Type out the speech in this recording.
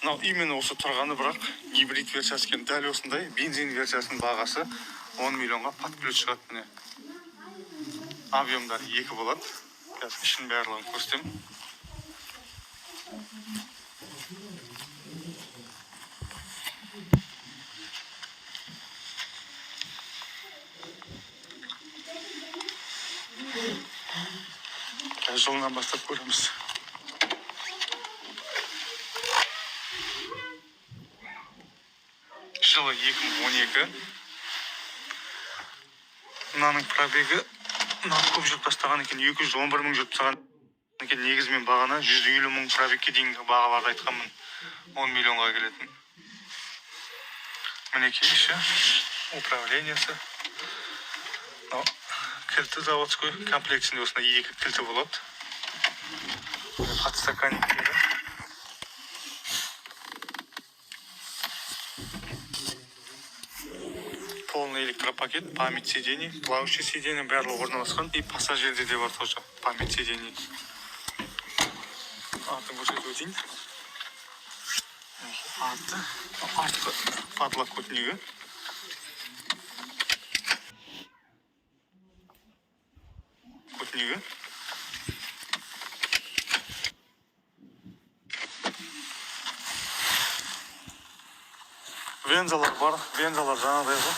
мынау именно осы тұрғаны, бірақ гибрид версиясы екен. Дәл осындай бензин версиясының бағасы 10 миллионға под ключ шығады. Міне объемдары 2 болады. Қазір ішін барлығын көрсетемін. Жылынан бастап көреміз. Жылы 2012. Мынаның пробегі, мынаны көп жүріп тастаған екен, 211 мың жүріп тастаған екен. Негізімен бағана 150 мың пробегке дейінгі бағаларды айтқанмын, 10 миллионға келетін. Мінекей іші, управлениясы. Кілті заводской, комплектісінде осында 2 кілті болады. Подстаканниктері. Полный электропакет, память сидений, плавающий сиденье, барлығы орналасқан. И пассажирде де бар тоже память сидений. Артын көрсетіп өтейін. Артқы подлокотнигі. Вензалар бар, вензалар жаңағыдай ғой.